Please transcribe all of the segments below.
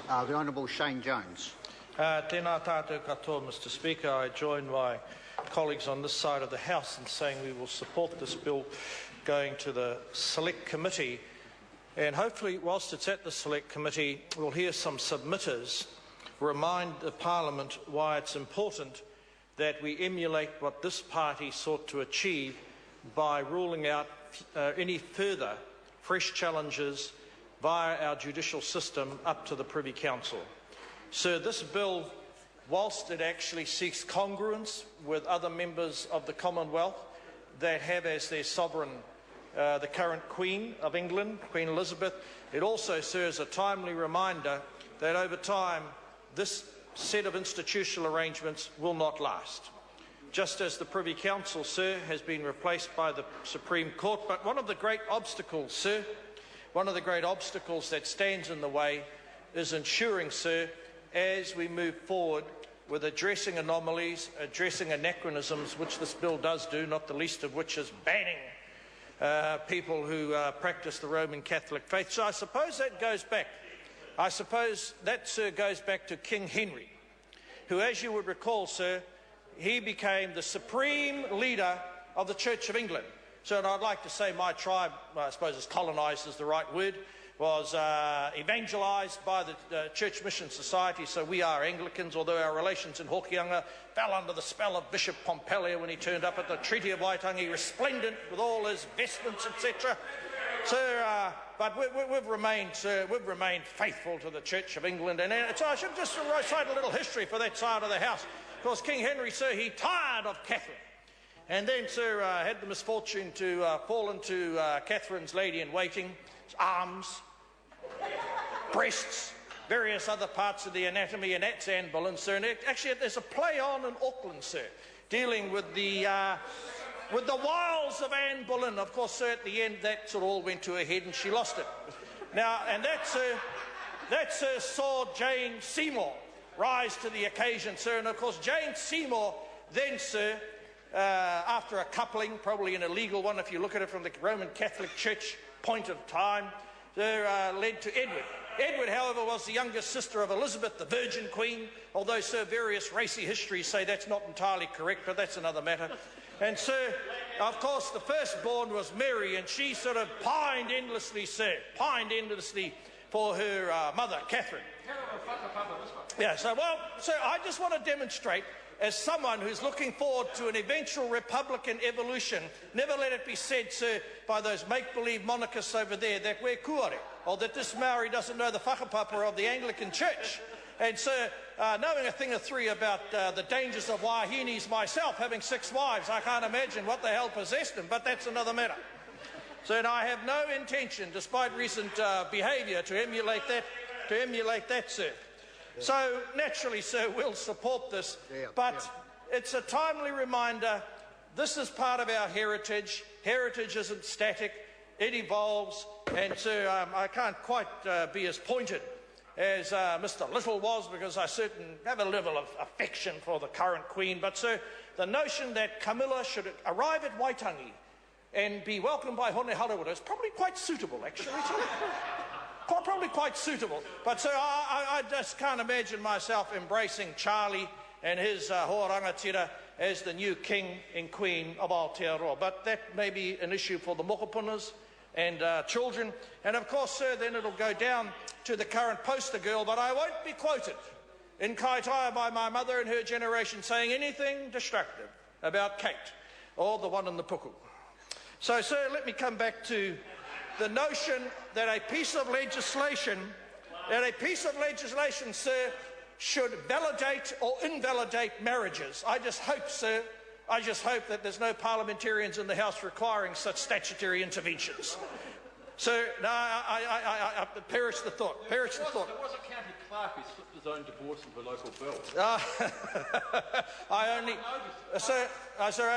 The Honourable Shane Jones. Tēnā tātou katoa, Mr Speaker. I join my colleagues on this side of the House in saying we will support this bill going to the Select Committee, and hopefully whilst it's at the Select Committee we'll hear some submitters remind the Parliament why it's important that we emulate what this party sought to achieve by ruling out any further fresh challenges via our judicial system up to the Privy Council. So this bill, whilst it actually seeks congruence with other members of the Commonwealth that have as their sovereign the current Queen of England, Queen Elizabeth, it also serves a timely reminder that over time this set of institutional arrangements will not last. Just as the Privy Council, sir, has been replaced by the Supreme Court. But one of the great obstacles, sir, one of the great obstacles that stands in the way is ensuring, sir, as we move forward with addressing anomalies, addressing anachronisms, which this bill does do, not the least of which is banning people who practice the Roman Catholic faith. So I suppose that goes back. I suppose that, sir, goes back to King Henry, who, as you would recall, sir, he became the supreme leader of the Church of England. So, and I'd like to say my tribe, I suppose it's colonised is the right word, was evangelised by the Church Mission Society, so we are Anglicans, although our relations in Hokianga fell under the spell of Bishop Pompelia when he turned up at the Treaty of Waitangi, resplendent with all his vestments, etc. So, but we've remained faithful to the Church of England, and so I should just recite a little history for that side of the House. Of course, King Henry, sir, he tired of Catherine, and then, sir, had the misfortune to fall into Catherine's lady-in-waiting's arms, breasts, various other parts of the anatomy, and that's Anne Boleyn, sir. And actually, there's a play on in Auckland, sir, dealing with the wiles of Anne Boleyn. Of course, sir, at the end, that sort of all went to her head and she lost it. Now, and that, sir, saw Jane Seymour rise to the occasion, sir. And of course, Jane Seymour then, sir, after a coupling, probably an illegal one if you look at it from the Roman Catholic Church point of time, led to Edward. Edward, however, was the youngest sister of Elizabeth, the Virgin Queen, although, sir, various racy histories say that's not entirely correct, but that's another matter. And, sir, of course, the firstborn was Mary, and she sort of pined endlessly, sir, for her mother, Catherine. Yeah, so, well, sir, I just want to demonstrate, as someone who's looking forward to an eventual Republican evolution, never let it be said, sir, by those make-believe monarchists over there that we're kuare, or that this Maori doesn't know the whakapapa of the Anglican Church. And, sir, knowing a thing or three about the dangers of wahinis myself, having 6 wives, I can't imagine what the hell possessed them, but that's another matter. So, and I have no intention, despite recent behaviour, to emulate that, sir. So, naturally, sir, we'll support this, but it's a timely reminder this is part of our heritage. Heritage isn't static, it evolves, and, sir, I can't quite be as pointed as Mr Little was, because I certainly have a level of affection for the current Queen, but, sir, the notion that Camilla should arrive at Waitangi and be welcomed by Hone Harawira is probably quite suitable, actually. Probably quite suitable. But, sir, I just can't imagine myself embracing Charlie and his Hoa Rangatira as the new king and queen of Aotearoa. But that may be an issue for the mokopunas and children. And, of course, sir, then it'll go down to the current poster girl, but I won't be quoted in Kaitaia by my mother and her generation saying anything destructive about Kate or the one in the puku. So, sir, let me come back to the notion that a piece of legislation, sir, should validate or invalidate marriages. I just hope, sir, that there's no parliamentarians in the House requiring such statutory interventions. So, no, I perish the thought. There was a county clerk who slipped his own divorce into a local bill. I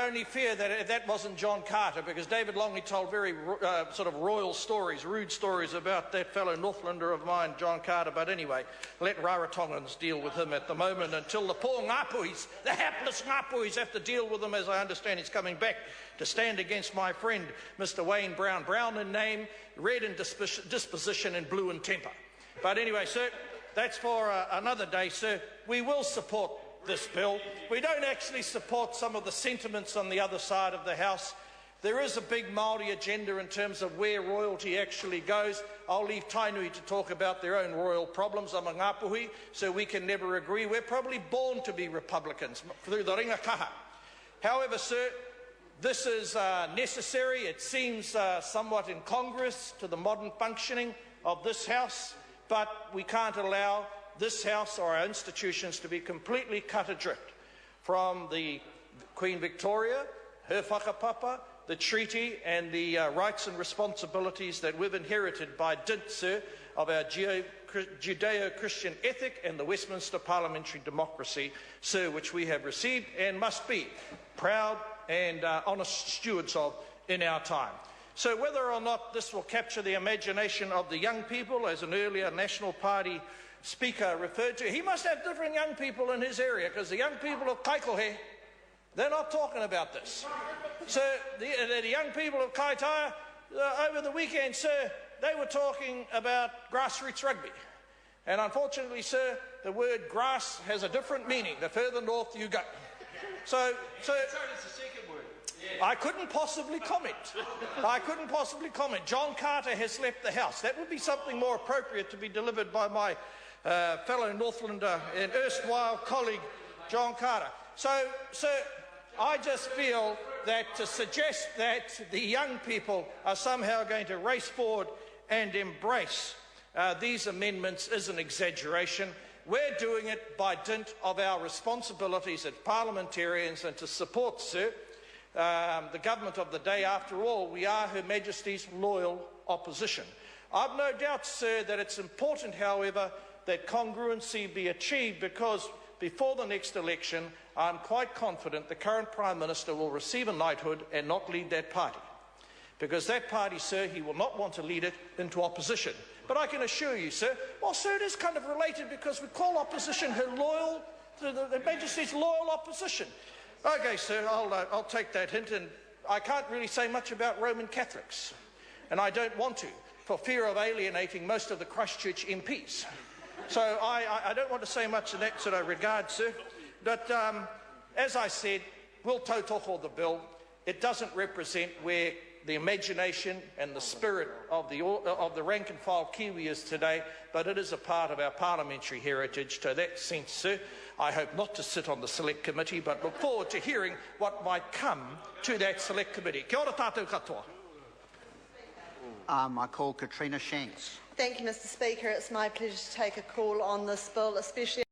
only fear that that wasn't John Carter, because David Longley told very sort of royal stories, rude stories about that fellow Northlander of mine, John Carter. But anyway, let Rarotongans deal with him at the moment until the poor Ngapuis, the hapless Ngapuis, have to deal with him, as I understand he's coming back to stand against my friend, Mr Wayne Brown. Brown in name, red in disposition, and blue in temper. But anyway, sir, that's for another day, sir. We will support this bill. We don't actually support some of the sentiments on the other side of the House. There is a big Māori agenda in terms of where royalty actually goes. I'll leave Tainui to talk about their own royal problems among Ngāpuhi, so we can never agree. We're probably born to be Republicans through the ringa kaha. However, sir, this is necessary. It seems somewhat incongruous to the modern functioning of this House, but we can't allow this House or our institutions to be completely cut adrift from the Queen Victoria, her whakapapa, the treaty and the rights and responsibilities that we've inherited by dint, sir, of our Judeo-Christian ethic and the Westminster parliamentary democracy, sir, which we have received and must be proud and honest stewards of in our time. So whether or not this will capture the imagination of the young people, as an earlier National Party speaker referred to, he must have different young people in his area, because the young people of Kaikohe, they're not talking about this. So the young people of Kaitaia, over the weekend, sir, they were talking about grassroots rugby. And unfortunately, sir, the word grass has a different meaning the further north you go. So I couldn't possibly comment. John Carter has left the House. That would be something more appropriate to be delivered by my fellow Northlander and erstwhile colleague, John Carter. So, sir, I just feel that to suggest that the young people are somehow going to race forward and embrace these amendments is an exaggeration. We're doing it by dint of our responsibilities as parliamentarians and to support, sir, the government of the day. After all, we are Her Majesty's loyal opposition. I've no doubt, sir, that it's important, however, that congruency be achieved, because before the next election, I'm quite confident the current Prime Minister will receive a knighthood and not lead that party. Because that party, sir, he will not want to lead it into opposition. But I can assure you, sir, well, sir, it is kind of related, because we call opposition her loyal, the Majesty's loyal opposition. OK, sir, I'll take that hint, and I can't really say much about Roman Catholics, and I don't want to, for fear of alienating most of the Christchurch MPs. So I don't want to say much in that sort of regard, sir. But as I said, we'll tautoko the bill. It doesn't represent where the imagination and the spirit of the rank and file Kiwi is today, but it is a part of our parliamentary heritage. To that sense, sir, I hope not to sit on the select committee, but look forward to hearing what might come to that select committee. Kia ora tātou katoa. I call Katrina Shanks. Thank you, Mr. Speaker. It's my pleasure to take a call on this bill, especially